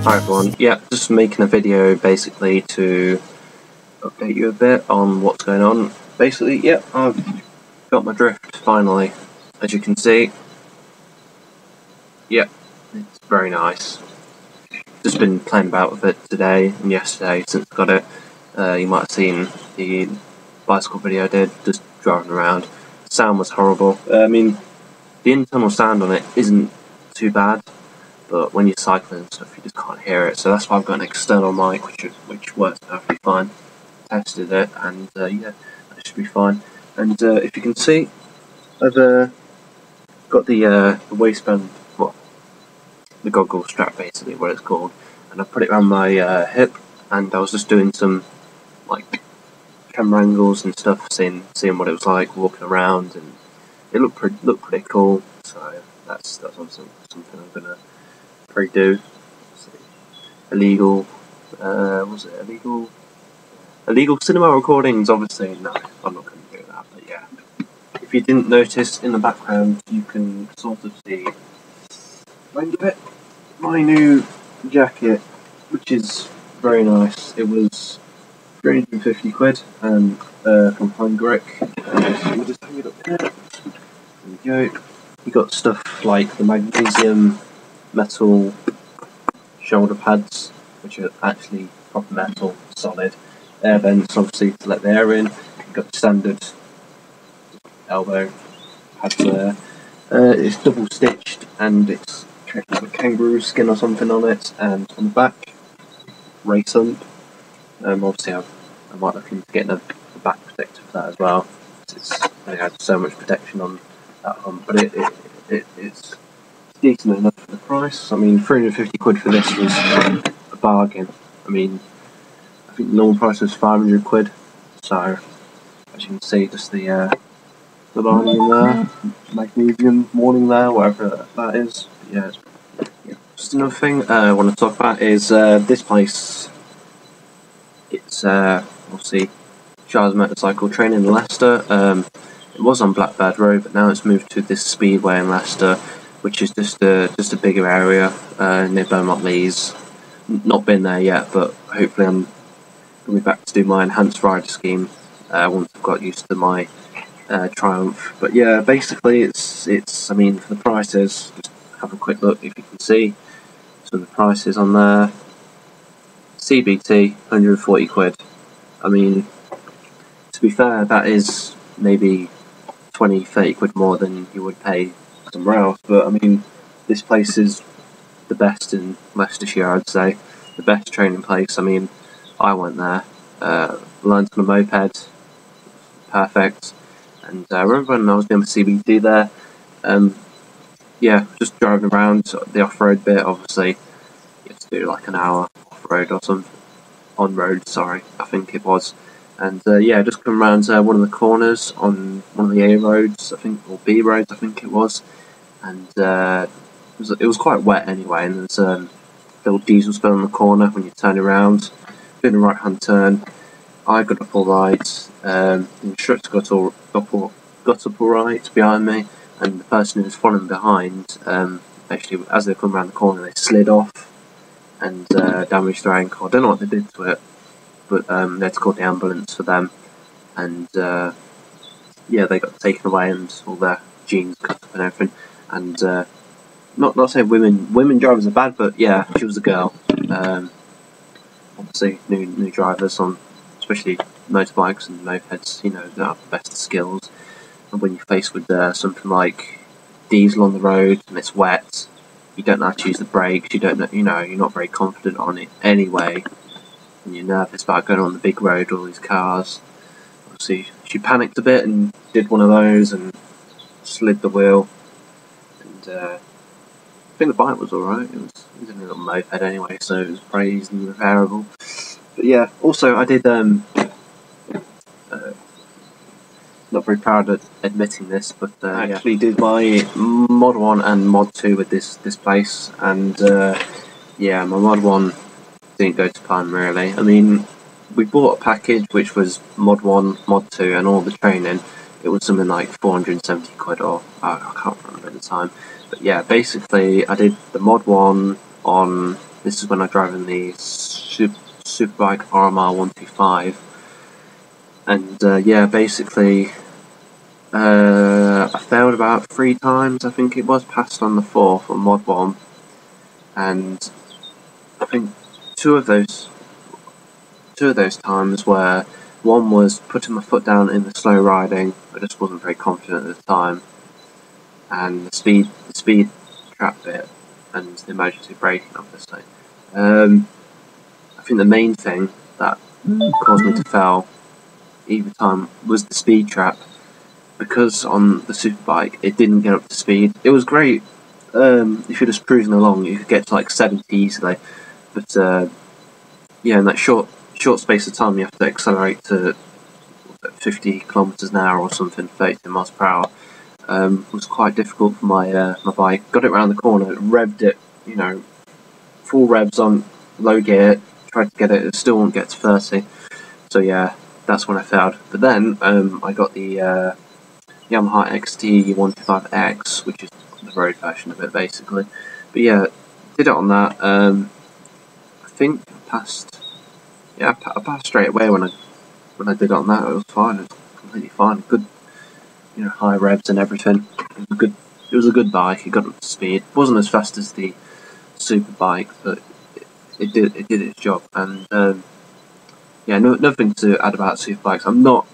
Hi everyone, yeah, just making a video basically to update you a bit on what's going on. Basically, yeah, I've got my drift finally, as you can see. Yeah, it's very nice. Just been playing about with it today and yesterday since I got it. You might have seen the bicycle video I did, just driving around. The sound was horrible. I mean, the internal sound on it isn't too bad, but when you're cycling and stuff, you just can't hear it. So that's why I've got an external mic, which works perfectly fine. Tested it, and yeah, that should be fine. And if you can see, I've got the waistband, well, the goggle strap basically, what it's called, and I put it around my hip, and I was just doing some like camera angles and stuff, seeing what it was like walking around, and it looked pretty cool. So that's also something I'm gonna do. Illegal, was it illegal? Illegal cinema recordings, obviously. No, I'm not going to do that, but yeah. If you didn't notice in the background, you can sort of see my new jacket, which is very nice. It was 350 quid and from Hungaric. We'll just hang it up here. There we go. You got stuff like the magnesium metal shoulder pads, which are actually proper metal, solid. Air vents, obviously, to let the air in. You've got the standard elbow pads there. It's double stitched and it's got kangaroo skin or something on it, and on the back, race hump. Obviously, I might look into getting a back protector for that as well. They had so much protection on that hump, but it's decent enough for the price. I mean, 350 quid for this was a bargain. I mean, I think the normal price was 500 quid. So, as you can see, just the lining there, magnesium warning there, whatever that is. But yeah. Just another thing I want to talk about is this place. It's obviously Shires Motorcycle Training in Leicester. It was on Blackbird Road, but now it's moved to this speedway in Leicester, which is just a bigger area near Beaumont Leys. Not been there yet, but hopefully I'm going to be back to do my enhanced rider scheme once I've got used to my Triumph. But yeah, basically it's I mean, for the prices, just have a quick look if you can see some of the prices on there. CBT, 140 quid. I mean, to be fair, that is maybe 20-30 quid more than you would pay somewhere else, but I mean, this place is the best in Leicestershire, I'd say. The best training place. I mean, I went there, learned on a moped, perfect, and I remember when I was doing the CBT there, yeah, just driving around the off-road bit. Obviously, you have to do like an hour off-road or something, on-road, sorry, I think it was. And yeah, just come around one of the corners on one of the A roads, I think, or B roads, I think it was. And it was quite wet anyway, and there's a little diesel spill in the corner when you turn around, doing a right-hand turn. I got up all right, the instructor got up all right behind me, and the person who was following behind, actually, as they come around the corner, they slid off and damaged their ankle. I don't know what they did to it, but they had to call the ambulance for them, and yeah, they got taken away and all their jeans cut up and everything. And not saying women drivers are bad, but yeah, she was a girl. Obviously, new drivers on, especially motorbikes and mopeds, you know, don't have the best skills. And when you're faced with something like diesel on the road and it's wet, you don't know how to use the brakes. You don't know, you're not very confident on it anyway. And you're nervous about going on the big road, all these cars. Obviously, she panicked a bit and did one of those and slid the wheel. And I think the bike was alright. It was a little moped anyway, so it was very easily repairable. But yeah, also I did not very proud of admitting this, but I actually did my Mod 1 and Mod 2 with this place, and yeah, my Mod 1 didn't go to plan really. I mean, we bought a package which was Mod 1, Mod 2 and all the training. It was something like 470 quid, or I can't remember at the time. But yeah, basically I did the Mod 1 on This is when I drive in the Superbike RMR 125, and yeah, basically I failed about 3 times, I think it was, passed on the 4th on mod 1, and I think two of those times where one was putting my foot down in the slow riding. I just wasn't very confident at the time, and the speed trap bit and the emergency braking, obviously. I think the main thing that caused me to fail either time was the speed trap, because on the Superbike it didn't get up to speed. It was great if you're just cruising along, you could get to like 70 easily, but yeah, in that short space of time you have to accelerate to 50 kilometers an hour or something, 32 miles per hour. Was quite difficult for my my bike. Got it around the corner, revved it, full revs on low gear, tried to get it, still won't get to 30. So yeah, that's when I failed. But then I got the Yamaha XT 125X, which is the road version of it basically. But yeah, did it on that. I think I passed. Yeah, I passed straight away when I did it on that. It was fine. It was completely fine. Good, high revs and everything. It was a good bike. It got up to speed. It wasn't as fast as the Superbike, but it did its job. And yeah, nothing to add about Superbikes. I'm not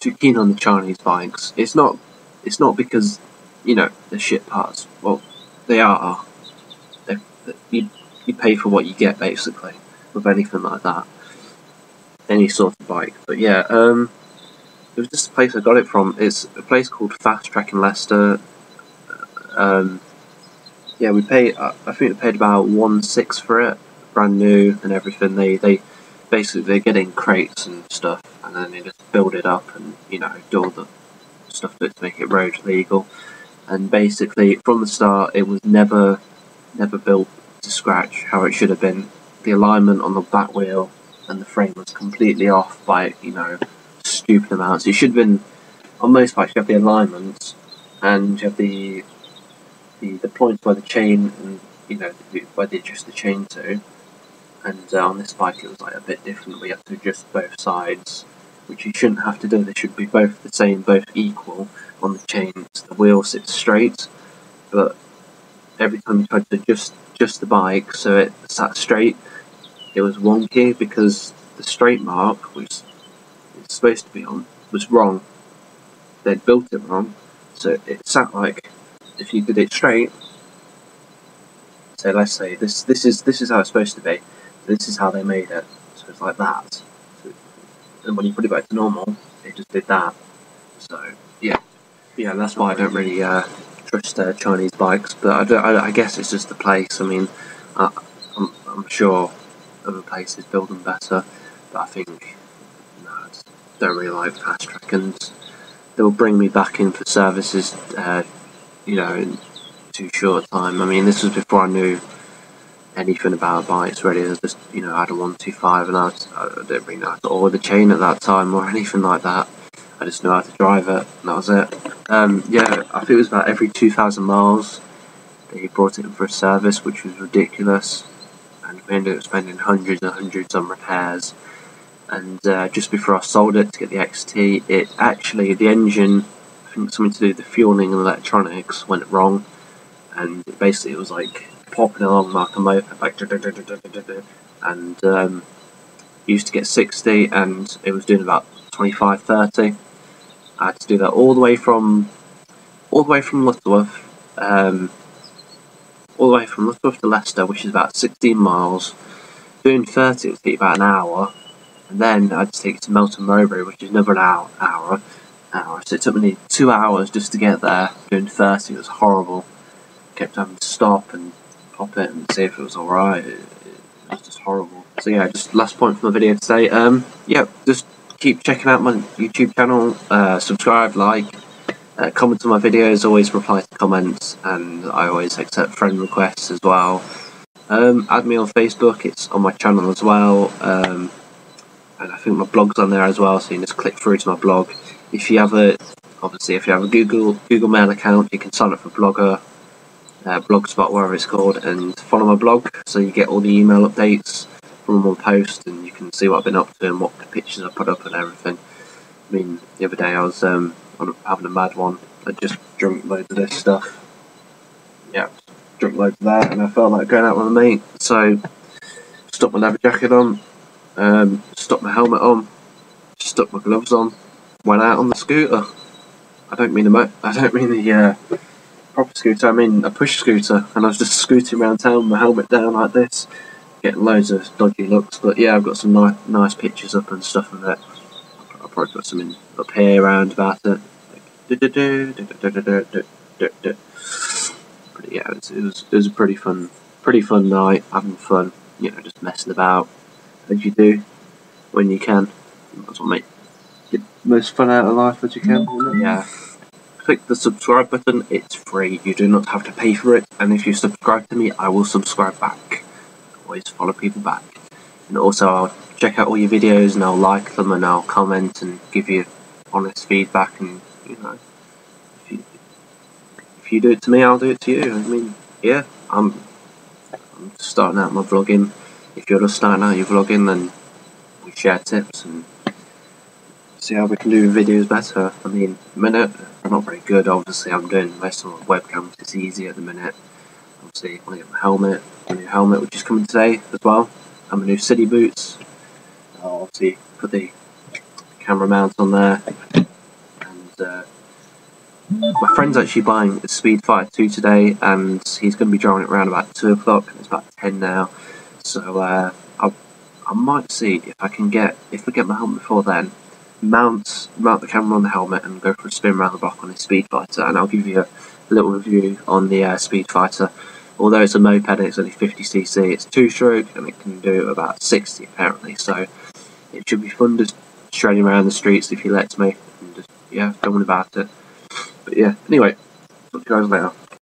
too keen on the Chinese bikes. It's not because they're shit parts. Well, they are. You pay for what you get basically with anything like that, any sort of bike. But yeah, it was just a place I got it from. It's a place called Fast Track in Leicester. Yeah, we paid. I think we paid about 1.6 for it, brand new and everything. They basically they get in crates and stuff, and then they just build it up and do all the stuff to make it road legal. And basically, from the start, it was never built to scratch how it should have been. The alignment on the back wheel and the frame was completely off by stupid amounts. It should have been, on most bikes you have the alignment and you have the points where the chain and where they adjust the chain to, and on this bike it was like a bit different. We have to adjust both sides, which you shouldn't have to do. They should be both the same, both equal on the chain, so the wheel sits straight. But every time you tried to adjust the bike so it sat straight, it was wonky because the straight mark, which it's supposed to be on, was wrong. They'd built it wrong, so it sat like, if you did it straight, so let's say this is how it's supposed to be. This is how they made it. So it's like that. And when you put it back to normal, it just did that. So yeah, that's why I don't really trust Chinese bikes. But I guess it's just the place. I mean, I'm sure other places build them better, but I think I just don't really like Fast Track, and they'll bring me back in for services, in too short a time. I mean, this was before I knew anything about bikes really. I just, I had a 125 and I didn't really know how to order the chain at that time or anything like that. I just knew how to drive it, and that was it. Yeah, I think it was about every 2,000 miles they brought it in for a service, which was ridiculous, and we ended up spending hundreds and hundreds on repairs. And just before I sold it to get the XT, the engine, I think something to do with the fueling and electronics, went wrong, and basically it was like popping along like a moped, like, and used to get 60, and it was doing about 25, 30. I had to do that all the way from Lutterworth, to Leicester, which is about 16 miles. Doing 30 would take about an hour, and then I'd take it to Melton Mowbray, which is another hour. So it took me 2 hours just to get there. Doing 30, it was horrible. Kept having to stop and pop it and see if it was alright. It was just horrible. So yeah, just last point from the video today. Just keep checking out my YouTube channel. Subscribe, like, comment on my videos. Always reply to comments, and I always accept friend requests as well. Add me on Facebook. It's on my channel as well. And I think my blog's on there as well, so you can just click through to my blog. If you have a Google Mail account, you can sign up for Blogger. Blogspot, whatever it's called, and follow my blog so you get all the email updates from one post, and you can see what I've been up to and what pictures I put up and everything. I mean, the other day I was having a mad one. I just drunk loads of this stuff. Yeah, drunk loads of that, and I felt like going out with a mate. So, stuck my leather jacket on, stuck my helmet on, stuck my gloves on, went out on the scooter. I don't mean the proper scooter. I mean a push scooter, and I was just scooting around town with my helmet down like this, getting loads of dodgy looks. But yeah, I've got some nice pictures up and stuff of it. I'll probably put some in up here around about it. But yeah, it was a pretty fun night, having fun, just messing about as you do when you can. That's what make the most fun out of life as you can. Yeah. Click the subscribe button, it's free, you do not have to pay for it, and if you subscribe to me, I will subscribe back. Always follow people back. And also I'll check out all your videos and I'll like them and I'll comment and give you honest feedback, and if you do it to me, I'll do it to you. I mean, yeah, I'm starting out my vlogging. If you're just starting out your vlogging, then we share tips and see how we can do videos better. I mean, at the minute, I'm not very good. Obviously, I'm doing most of my webcams. It's easy at the minute. Obviously, I get my new helmet, which is coming today as well, and my new city boots. I'll obviously put the camera mount on there, and my friend's actually buying a Speed Fighter 2 today, and he's going to be driving it around about 2 o'clock. It's about 10 now, so I might see if I get my helmet before then, mount the camera on the helmet and go for a spin around the block on his Speed Fighter, and I'll give you a little review on the Speed Fighter. Although it's a moped and it's only 50cc, it's 2-stroke and it can do about 60 apparently, so it should be fun just shredding around the streets if he lets me, and just, going about it. But yeah, anyway, talk to you guys later.